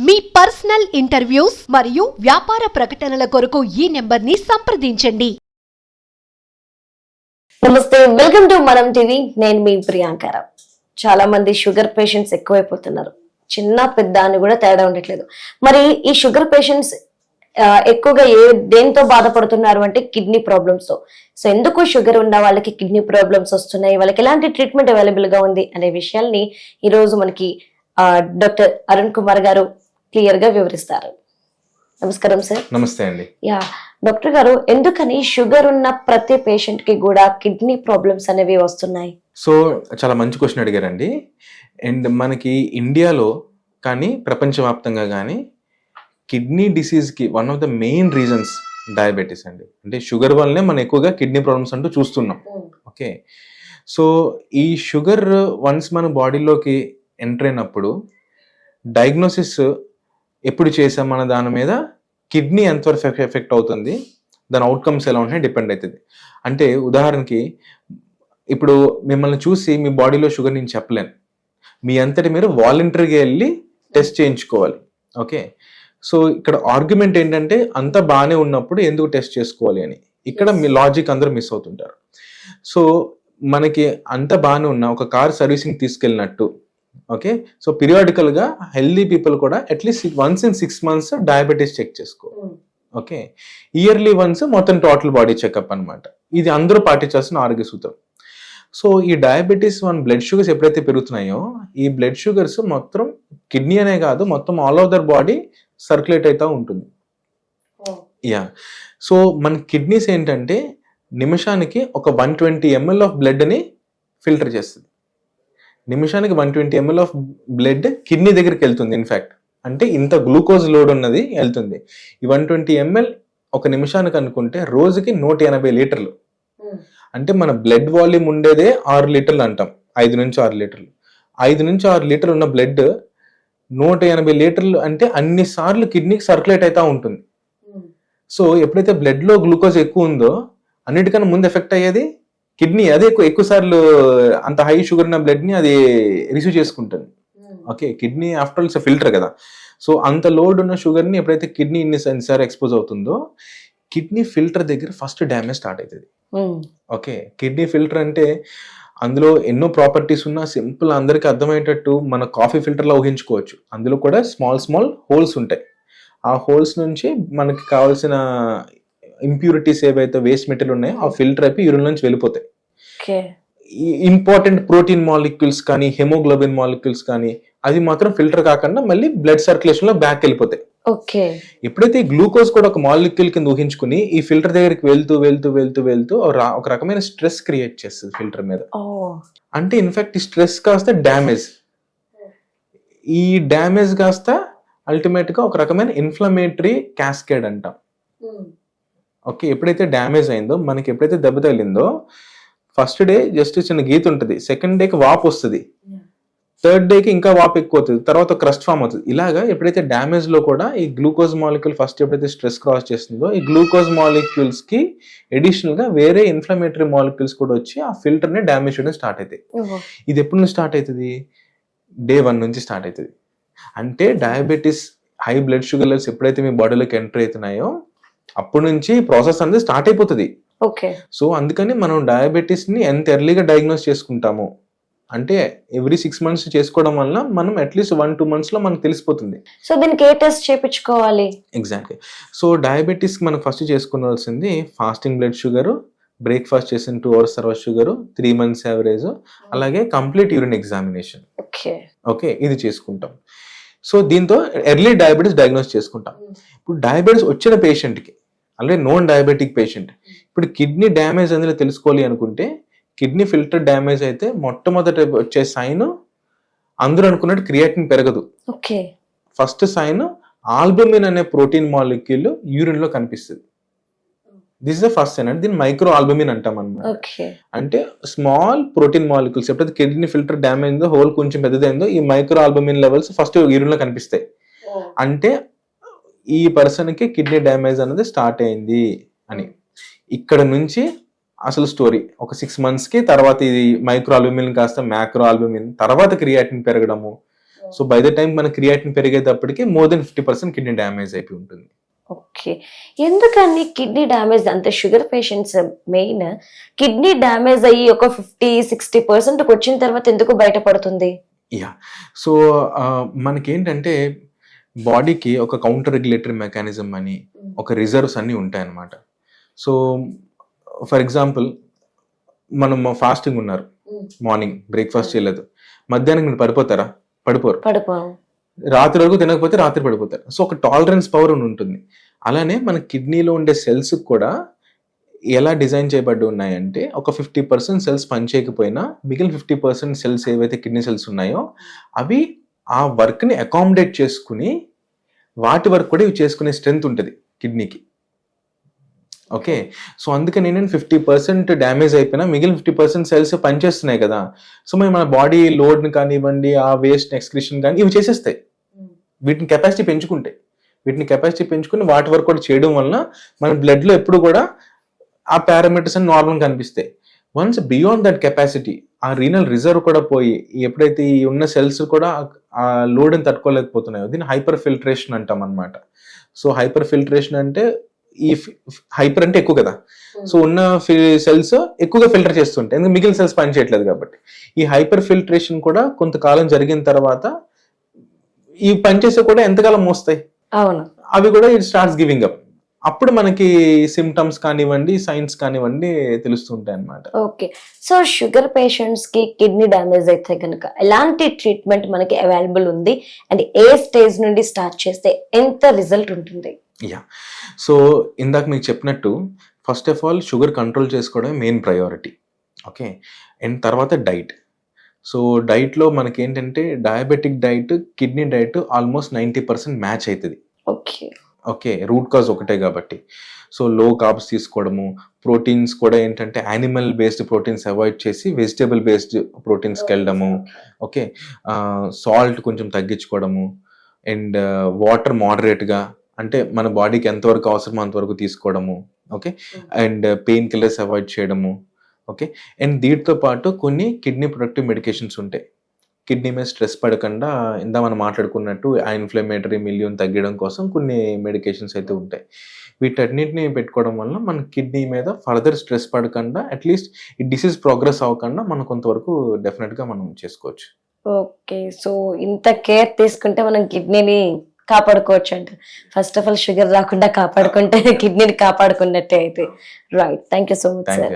మీ personal interviews మరియు వ్యాపార ప్రకటనల కొరకు ఈ నెంబర్ని సంప్రదించండి. నమస్తే, వెల్కమ్ టు మనం టీవీ. నేను మీ ప్రియాంకారావు. చాలా మంది షుగర్ పేషెంట్స్ ఎక్కువైపోతున్నారు. చిన్న పెద్ద అని కూడా తేడా ఉండట్లేదు. మరి ఈ షుగర్ పేషెంట్స్ ఎక్కువగా దేంతో బాధపడుతున్నారు అంటే కిడ్నీ ప్రాబ్లమ్స్ తో. సో ఎందుకు షుగర్ ఉన్న వాళ్ళకి కిడ్నీ ప్రాబ్లమ్స్ వస్తున్నాయి, వాళ్ళకి ఎలాంటి ట్రీట్మెంట్ అవైలబుల్ గా ఉంది అనే విషయాల్ని ఈ రోజు మనకి డాక్టర్ అరుణ్ కుమార్ గారు క్లియర్ గా వివరిస్తారు. నమస్కారం సార్. నమస్తే అండి. డాక్టర్ గారు, ఎందుకని షుగర్ ఉన్న ప్రతి పేషెంట్ కి కూడా కిడ్నీ ప్రాబ్లమ్స్ అనేవి వస్తున్నాయి? సో చాలా మంచి క్వశ్చన్ అడిగారండి. అండ్ మనకి ఇండియాలో కానీ ప్రపంచవ్యాప్తంగా కానీ కిడ్నీ డిసీజ్కి one of the main reasons diabetes అండి. అంటే షుగర్ వల్లనే మనం ఎక్కువగా కిడ్నీ ప్రాబ్లమ్స్ అంటూ చూస్తున్నాం. ఓకే, సో ఈ షుగర్ వన్స్ మన బాడీలోకి ఎంటర్ అయినప్పుడు డయాగ్నోసిస్ ఎప్పుడు చేసాం మన దాని మీద కిడ్నీ ఎంతవరకు ఎఫెక్ట్ అవుతుంది, దాని అవుట్కమ్స్ ఎలా ఉంటాయి డిపెండ్ అవుతుంది. అంటే ఉదాహరణకి ఇప్పుడు మిమ్మల్ని చూసి మీ బాడీలో షుగర్ నేను చెప్పలేను, మీ అంతటి మీరు వాలంటరీగా వెళ్ళి టెస్ట్ చేయించుకోవాలి. ఓకే, సో ఇక్కడ ఆర్గ్యుమెంట్ ఏంటంటే అంత బాగానే ఉన్నప్పుడు ఎందుకు టెస్ట్ చేసుకోవాలి అని. ఇక్కడ మీ లాజిక్ అందరూ మిస్ అవుతుంటారు. సో మనకి అంత బాగానే ఉన్న ఒక కార్ సర్వీసింగ్ తీసుకెళ్ళినట్టు, ఓకే, సో పీరియాడికల్గా హెల్దీ పీపుల్ కూడా at least once in 6 months diabetes check చేసుకోవాలి. ఓకే, ఇయర్లీ వన్స్ మొత్తం టోటల్ బాడీ చెకప్ అనమాట. ఇది అందరూ పాటించాల్సిన ఆరోగ్య సూత్రం. సో ఈ డయాబెటీస్ బ్లడ్ షుగర్స్ ఎప్పుడైతే పెరుగుతున్నాయో ఈ బ్లడ్ షుగర్స్ మొత్తం కిడ్నీ అనే కాదు మొత్తం ఆల్ ఓవర్ బాడీ సర్క్యులేట్ అవుతూ ఉంటుంది. సో మన కిడ్నీస్ ఏంటంటే నిమిషానికి ఒక 120 ml ఆఫ్ బ్లడ్ని ఫిల్టర్ చేస్తుంది. నిమిషానికి 120 ml ఆఫ్ బ్లడ్ కిడ్నీ దగ్గరికి వెళ్తుంది. ఇన్ఫ్యాక్ట్ అంటే ఇంత గ్లూకోజ్ లోడ్ ఉన్నది వెళ్తుంది. ఈ 120 ml ఒక నిమిషానికి అనుకుంటే రోజుకి 180 లీటర్లు. అంటే మన బ్లడ్ వాల్యూమ్ ఉండేదే 6 లీటర్లు అంటాం, 5 నుంచి 6 లీటర్లు. 5 నుంచి 6 లీటర్లు ఉన్న బ్లడ్ 180 లీటర్లు అంటే అన్ని సార్లు కిడ్నీకి సర్క్యులేట్ అవుతూ ఉంటుంది. సో ఎప్పుడైతే బ్లడ్ లో గ్లూకోజ్ ఎక్కువ ఉందో అన్నిటికన్నా ముందు ఎఫెక్ట్ అయ్యేది కిడ్నీ. అదే ఎక్కువ సార్లు అంత హై షుగర్ ఉన్న బ్లడ్ ని అది రిసీవ్ చేసుకుంటుంది. Okay, kidney after all filter కదా. సో అంత లోడ్ ఉన్న షుగర్ ని ఎప్పుడైతే కిడ్నీ ఇన్నిసార్లు ఎక్స్పోజ్ అవుతుందో కిడ్నీ ఫిల్టర్ దగ్గర ఫస్ట్ డ్యామేజ్ స్టార్ట్ అవుతుంది. ఓకే, కిడ్నీ ఫిల్టర్ అంటే అందులో ఎన్నో ప్రాపర్టీస్ ఉన్నా సింపుల్ అందరికి అర్థమయ్యేటట్టు మన కాఫీ ఫిల్టర్లో ఊహించుకోవచ్చు. అందులో కూడా స్మాల్ హోల్స్ ఉంటాయి. ఆ హోల్స్ నుంచి మనకి కావాల్సిన ఇంప్యూరిటీస్ ఏవైతే వేస్ట్ మెటీరియల్ ఉన్నాయో ఆ ఫిల్టర్ అయిపోయి యూరిన్ నుంచి వెళ్ళిపోతాయి. ఇంపార్టెంట్ ప్రోటీన్ మాలిక్యూల్స్ కానీ హెమోగ్లోబిన్ మాలిక్యూల్స్ కానీ అది మాత్రం ఫిల్టర్ కాకుండా మళ్ళీ బ్లడ్ సర్క్యులేషన్ లో బ్యాక్ వెళ్ళిపోతాయి. ఎప్పుడైతే ఈ గ్లూకోజ్ కూడా ఒక మాలిక్యూల్ కింద ఊహించుకుని ఈ ఫిల్టర్ దగ్గరికి వెళ్తూ ఒక రకమైన స్ట్రెస్ క్రియేట్ చేస్తుంది ఫిల్టర్ మీద. అంటే ఇన్ఫాక్ట్ ఈ స్ట్రెస్ కాస్త డ్యామేజ్, ఈ డ్యామేజ్ కాస్త అల్టిమేట్ గా ఒక రకమైన ఇన్ఫ్లమేటరీ క్యాస్కేడ్ అంటాం. ఓకే, ఎప్పుడైతే డ్యామేజ్ అయిందో మనకి ఎప్పుడైతే దెబ్బ తగిలిందో ఫస్ట్ డే జస్ట్ చిన్న గీత ఉంటుంది, సెకండ్ డేకి వాపు వస్తుంది, థర్డ్ డేకి ఇంకా వాపు ఎక్కువ అవుతుంది, తర్వాత క్రస్ట్ ఫామ్ అవుతుంది. ఇలాగా ఎప్పుడైతే డ్యామేజ్ లో కూడా ఈ గ్లూకోజ్ మాలిక్యూల్ ఫస్ట్ ఎప్పుడైతే స్ట్రెస్ క్రాస్ చేస్తుందో ఈ గ్లూకోజ్ మాలిక్యూల్స్ కి అడిషనల్ గా వేరే ఇన్ఫ్లమేటరీ మాలిక్యూల్స్ కూడా వచ్చి ఆ ఫిల్టర్ ని డ్యామేజ్ చేయడం స్టార్ట్ అవుతాయి. ఇది ఎప్పుడు నుంచి స్టార్ట్ అవుతుంది? Day 1 నుంచి స్టార్ట్ అవుతుంది. అంటే diabetes high blood sugar levels ఎప్పుడైతే మీ బాడీలోకి ఎంటర్ అవుతున్నాయో అప్పటి నుంచి ప్రాసెస్ అనేది స్టార్ట్ అయిపోతుంది. సో అందుకని మనం డయాబెటీస్ ని ఎంత ఎర్లీగా డయాగ్నోస్ చేసుకుంటాము అంటే ఎవ్రీ 6 months చేసుకోవడం వల్ల మనం అట్లీస్ట్ 1-2 months లో మనకు తెలిసిపోతుంది. సో దీనికి ఏ టెస్ట్ చేయించుకోవాలి? ఎగ్జాక్ట్లీ. సో డయాబెటీస్ మనకు ఫస్ట్ చేసుకోవాల్సింది ఫాస్టింగ్ బ్లడ్ షుగర్, బ్రేక్ఫాస్ట్ చేసిన 2 hours తర్వాత షుగర్, 3 months యావరేజ్, అలాగే కంప్లీట్ యూరిన్ ఎగ్జామినేషన్. ఓకే, ఇది చేసుకుంటాం. సో దీంతో ఎర్లీ డయాబెటీస్ డయాగ్నోస్ చేసుకుంటాం. ఇప్పుడు డయాబెటీస్ వచ్చిన పేషెంట్కి అలాగే నాన్ డయాబెటిక్ పేషెంట్ ఇప్పుడు కిడ్నీ డ్యామేజ్ అనేది తెలుసుకోవాలి అనుకుంటే కిడ్నీ ఫిల్టర్ డ్యామేజ్ అయితే మొట్టమొదటి వచ్చే సైన్ అందరూ అనుకున్నట్టు క్రియాటిన్ పెరగదు. ఫస్ట్ సైన్ ఆల్బుమిన్ అనే ప్రోటీన్ మాలిక్యూల్ యూరిన్ లో కనిపిస్తుంది. This is the first sign. అంటే దీన్ని మైక్రో ఆల్బుమిన్ అంటాం అన్నమాట. అంటే స్మాల్ ప్రోటీన్ మాలిక్యూల్స్ ఎప్పుడైతే కిడ్నీ ఫిల్టర్ డ్యామేజ్ అయిందో హోల్ కొంచెం పెద్దదైందో ఈ micro albumin levels first urine లో కనిపిస్తాయి. అంటే ఈ పర్సన్ కి కిడ్నీ డ్యామేజ్ అనేది స్టార్ట్ అయింది అని. ఇక్కడ నుంచి అసలు స్టోరీ ఒక 6 months కి తర్వాత ఇది మైక్రో ఆల్బుమిన్ కాస్త మ్యాక్రో ఆల్బుమిన్, తర్వాత క్రియాటిన్ పెరగడము, సో బై ద టైం మన క్రియాటిన్ పెరిగేటప్పటికి మోర్ దెన్ 50% కిడ్నీ డ్యామేజ్ అయిపోయి ఉంటుంది. ఓకే, ఎందుకని కిడ్నీ డ్యామేజ్ అంటే sugar patients main kidney damage అయ్యి ఒక 50-60% వచ్చిన తర్వాత ఎందుకు బయటపడుతుంది? యా, సో మనకేంటంటే బాడీకి ఒక కౌంటర్ రెగ్యులేటరీ మెకానిజం అని ఒక రిజర్వ్స్ అన్నీ ఉంటాయన్నమాట. సో ఫర్ ఎగ్జాంపుల్ మనం ఫాస్టింగ్ ఉన్నారు, మార్నింగ్ బ్రేక్ఫాస్ట్ చేయలేదు, మధ్యాహ్నం మీరు పడిపోతారా? పడిపోరు. రాత్రి వరకు తినకపోతే రాత్రి పడిపోతారు. సో ఒక టాలరెన్స్ పవర్ అని ఉంటుంది. అలానే మన కిడ్నీలో ఉండే సెల్స్ కూడా ఎలా డిజైన్ చేయబడి ఉన్నాయంటే ఒక 50% సెల్స్ పనిచేయకపోయినా మిగిలిన 50% సెల్స్ ఏవైతే కిడ్నీ సెల్స్ ఉన్నాయో అవి ఆ వర్క్ని అకామిడేట్ చేసుకుని వాటి వర్క్ కూడా ఇవి చేసుకునే స్ట్రెంగ్త్ ఉంటుంది కిడ్నీకి. ఓకే, సో అందుకని ఏంటంటే 50% డ్యామేజ్ అయిపోయినా మిగిలిన 50% సెల్స్ పనిచేస్తున్నాయి కదా. సో మన బాడీ లోడ్ని కానివ్వండి, ఆ వేస్ట్ ఎక్స్క్రిషన్ కానీ ఇవి చేసేస్తాయి. వీటిని కెపాసిటీ పెంచుకుని వాటి వరకు కూడా చేయడం వలన మన బ్లడ్లో ఎప్పుడు కూడా ఆ పారామీటర్స్ అని నార్మల్గా కనిపిస్తాయి. వన్స్ బియాండ్ దట్ కెపాసిటీ ఆ రీనల్ రిజర్వ్ కూడా పోయి ఎప్పుడైతే ఈ ఉన్న సెల్స్ కూడా ఆ లోడ్ని తట్టుకోలేకపోతున్నాయో దీన్ని హైపర్ ఫిల్ట్రేషన్ అంటాం అనమాట. సో హైపర్ ఫిల్ట్రేషన్ అంటే ఈ హైపర్ అంటే ఎక్కువ కదా, సో ఉన్న సెల్స్ ఎక్కువగా ఫిల్టర్ చేస్తుంటాయి ఎందుకంటే మిగిలిన సెల్స్ పని చేయట్లేదు కాబట్టి. ఈ హైపర్ ఫిల్ట్రేషన్ కూడా కొంతకాలం జరిగిన తర్వాత ఈ పనిచేసే కూడా ఎంతకాలం మోస్తాయి, అవును, అవి కూడా ఇట్ స్టార్ట్స్ గివింగ్ అప్. అప్పుడు మనకి సిమ్టమ్స్ కానివ్వండి, సైన్స్ కానివ్వండి తెలుస్తుంటాయి అన్నమాట. ఓకే, సో షుగర్ పేషెంట్స్ కి కిడ్నీ డ్యామేజ్ అయితే కనుక ఎలాంటి ట్రీట్మెంట్ మనకి అవైలబుల్ ఉంది అండ్ ఏ స్టేజ్ నుండి స్టార్ట్ చేస్తే ఎంత రిజల్ట్ ఉంటుంది? యా, సో ఇందాక మీకు చెప్పినట్టు first of all sugar control చేసుకోవడం మెయిన్ ప్రయారిటీ. ఓకే, అండ్ తర్వాత డైట్. సో డైట్లో మనకి ఏంటంటే diabetic diet, kidney diet almost 90% match అవుతుంది. ఓకే, రూట్ కాజ్ ఒకటే కాబట్టి. సో లో కార్బ్స్ తీసుకోవడము, ప్రోటీన్స్ కూడా ఏంటంటే యానిమల్ బేస్డ్ ప్రోటీన్స్ అవాయిడ్ చేసి వెజిటేబుల్ బేస్డ్ ప్రోటీన్స్కి వెళ్ళడము. ఓకే, సాల్ట్ కొంచెం తగ్గించుకోవడము, అండ్ వాటర్ మోడరేట్గా అంటే మన బాడీకి ఎంతవరకు అవసరమో అంతవరకు తీసుకోవడము. Okay, and pain killers avoid చేయడము. ఓకే, అండ్ దీంతో పాటు కొన్ని కిడ్నీ ప్రొటెక్టివ్ మెడికేషన్స్ ఉంటాయి. కిడ్నీ మీద స్ట్రెస్ పడకుండా ఇందా మనం మాట్లాడుకున్నట్టు ఆ ఇన్ఫ్లమేటరీ మిలియన్ తగ్గడం కోసం కొన్ని మెడికేషన్స్ అయితే ఉంటాయి. వీటన్నిటిని పెట్టుకోవడం వల్ల మన కిడ్నీ మీద ఫర్దర్ స్ట్రెస్ పడకుండా అట్లీస్ట్ ఈ డిసీజ్ ప్రోగ్రెస్ అవ్వకుండా మనం కొంతవరకు డెఫినెట్గా మనం చేసుకోవచ్చు. ఓకే, సో ఇంత కేర్ తీసుకుంటే మనం కిడ్నీని కాపాడుకోవచ్చు అంట. ఫస్ట్ ఆఫ్ ఆల్ షుగర్ రాకుండా కాపాడుకుంటే కిడ్నీని కాపాడుకున్నట్టే అయితే. Right, thank you so much sir.